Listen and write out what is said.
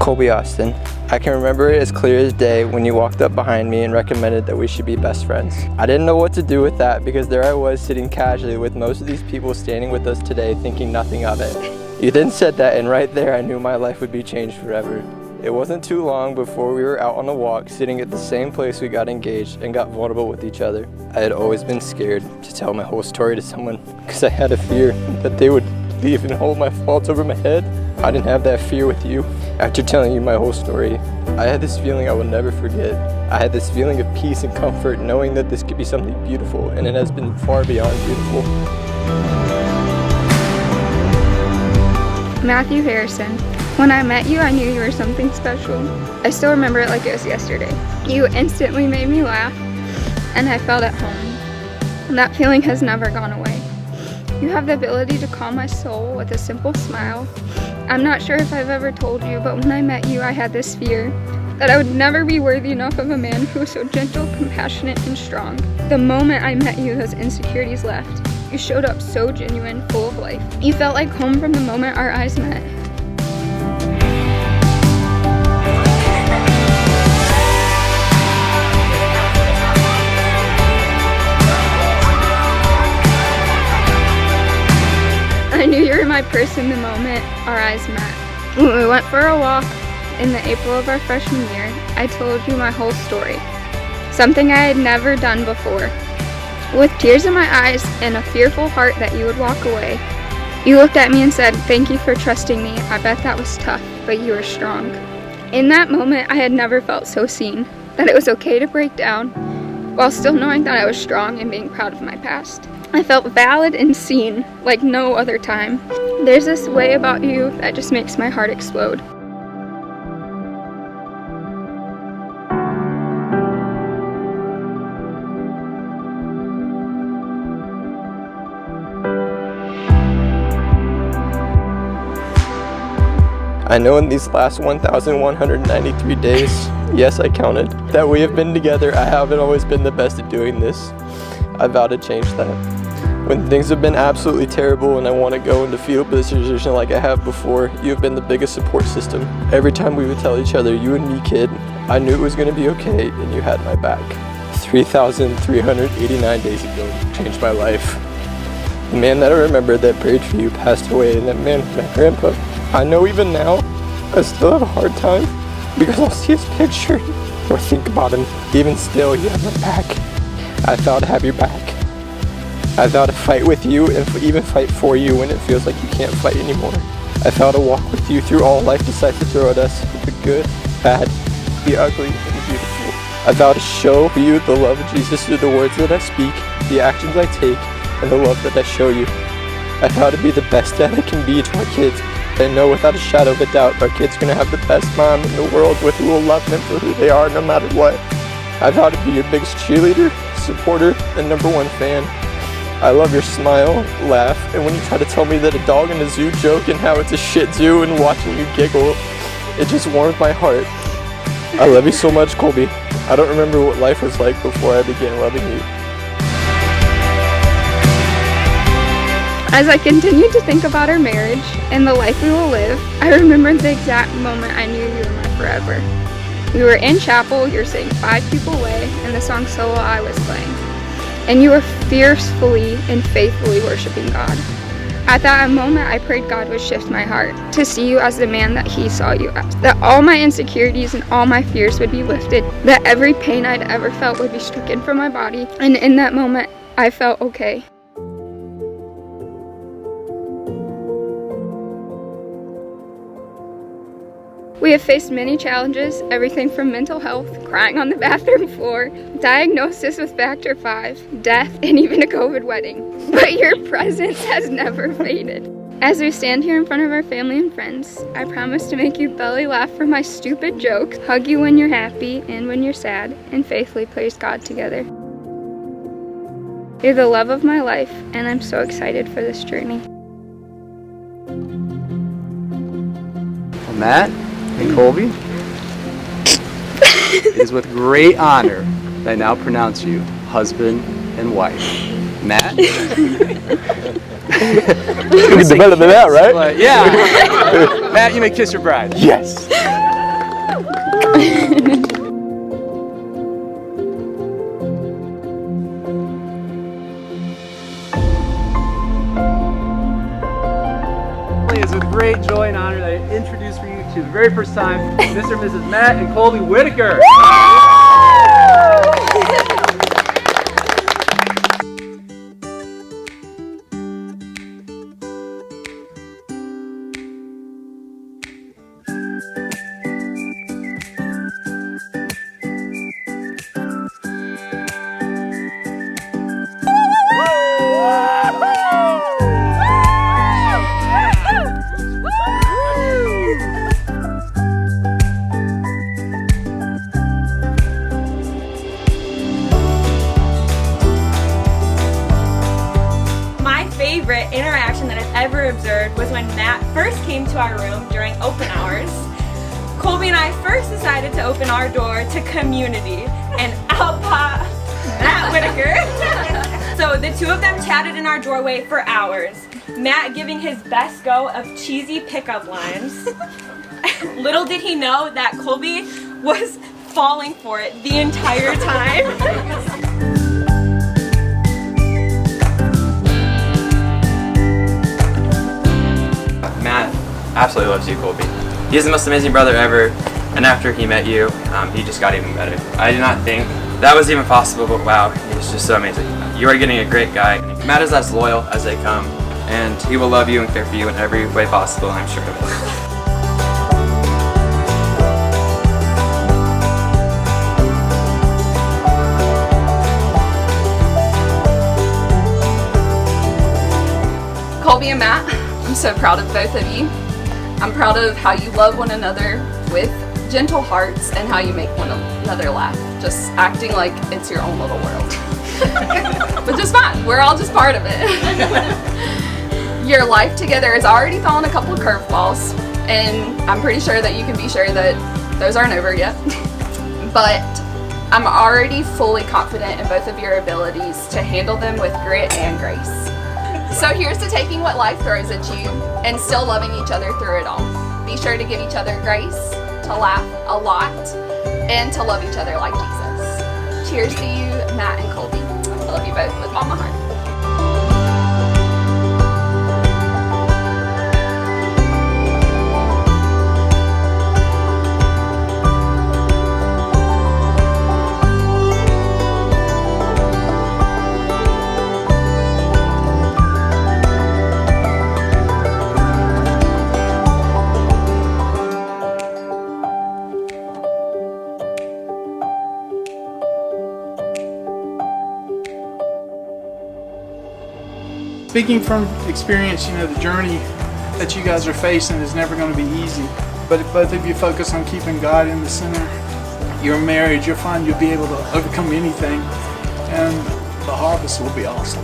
Colby Austin. I can remember it as clear as day when you walked up behind me and recommended that we should be best friends. I didn't know what to do with that because there I was sitting casually with most of these people standing with us today thinking nothing of it. You then said that, and right there I knew my life would be changed forever. It wasn't too long before we were out on a walk sitting at the same place we got engaged and got vulnerable with each other. I had always been scared to tell my whole story to someone because I had a fear that they would leave and hold my faults over my head. I didn't have that fear with you. After telling you my whole story, I had this feeling I will never forget. I had this feeling of peace and comfort knowing that this could be something beautiful, and it has been far beyond beautiful. Matthew Harrison. When I met you, I knew you were something special. I still remember it like it was yesterday. You instantly made me laugh, and I felt at home. And that feeling has never gone away. You have the ability to calm my soul with a simple smile. I'm not sure if I've ever told you, but when I met you, I had this fear that I would never be worthy enough of a man who was so gentle, compassionate, and strong. The moment I met you, those insecurities left. You showed up so genuine, full of life. You felt like home from the moment our eyes met. I knew you were my person the moment our eyes met. When we went for a walk in the April of our freshman year, I told you my whole story. Something I had never done before. With tears in my eyes and a fearful heart that you would walk away, you looked at me and said, "Thank you for trusting me. I bet that was tough, but you were strong." In that moment, I had never felt so seen, that it was okay to break down, while still knowing that I was strong and being proud of my past. I felt valid and seen like no other time. There's this way about you that just makes my heart explode. I know in these last 1,193 days, yes I counted, that we have been together, I haven't always been the best at doing this. I vow to change that. When things have been absolutely terrible and I want to go into fetal position like I have before, you have been the biggest support system. Every time we would tell each other, "You and me, kid," I knew it was going to be okay and you had my back. 3,389 days ago changed my life. The man that I remembered that prayed for you passed away, and that man was my grandpa. I know even now, I still have a hard time because I'll see his picture or think about him. Even still, you have my back. I vow to have your back. I vow to fight with you and even fight for you when it feels like you can't fight anymore. I vow to walk with you through all life decides to throw at us, the good, bad, the ugly, and the beautiful. I vow to show you the love of Jesus through the words that I speak, the actions I take, and the love that I show you. I vow to be the best dad I can be to our kids. I know without a shadow of a doubt our kids are going to have the best mom in the world with who will love them for who they are no matter what. I vow to be your biggest cheerleader, supporter, and #1 fan. I love your smile, laugh, and when you try to tell me that a dog in a zoo joke and how it's a shih tzu and watching you giggle, it just warms my heart. I love you so much, Colby. I don't remember what life was like before I began loving you. As I continued to think about our marriage and the life we will live, I remembered the exact moment I knew you were my forever. We were in chapel, you were sitting 5 people away, and the song "Solo I" was playing. And you were fiercely and faithfully worshiping God. At that moment, I prayed God would shift my heart to see you as the man that He saw you as. That all my insecurities and all my fears would be lifted. That every pain I'd ever felt would be stricken from my body. And in that moment, I felt okay. We have faced many challenges, everything from mental health, crying on the bathroom floor, diagnosis with factor 5, death, and even a COVID wedding. But your presence has never faded. As we stand here in front of our family and friends, I promise to make you belly laugh for my stupid jokes, hug you when you're happy and when you're sad, and faithfully praise God together. You're the love of my life, and I'm so excited for this journey. Matt and Colby, it is with great honor that I now pronounce you husband and wife. Matt? You can do better than that, right? But yeah. Matt, you may kiss your bride. Yes. It is with great joy and honor that I introduce for you to the very first time Mr. and Mrs. Matt and Colby Whitaker. Favorite interaction that I've ever observed was when Matt first came to our room during open hours. Colby and I first decided to open our door to community, and out popped Matt Whitaker. So the two of them chatted in our doorway for hours, Matt giving his best go of cheesy pickup lines. Little did he know that Colby was falling for it the entire time. Matt absolutely loves you, Colby. He's the most amazing brother ever, and after he met you, he just got even better. I did not think that was even possible, but wow, he's just so amazing. You are getting a great guy. Matt is as loyal as they come, and he will love you and care for you in every way possible, I'm sure of it. Colby and Matt, I'm so proud of both of you. I'm proud of how you love one another with gentle hearts and how you make one another laugh, just acting like it's your own little world. But just fine, we're all just part of it. Your life together has already thrown a couple of curveballs, and I'm pretty sure that you can be sure that those aren't over yet. But I'm already fully confident in both of your abilities to handle them with grit and grace. So here's to taking what life throws at you and still loving each other through it all. Be sure to give each other grace, to laugh a lot, and to love each other like Jesus. Cheers to you, Matt and Colby. I love you both with all my heart. Speaking from experience, the journey that you guys are facing is never going to be easy. But if both of you focus on keeping God in the center, your marriage, you'll find you'll be able to overcome anything, and the harvest will be awesome.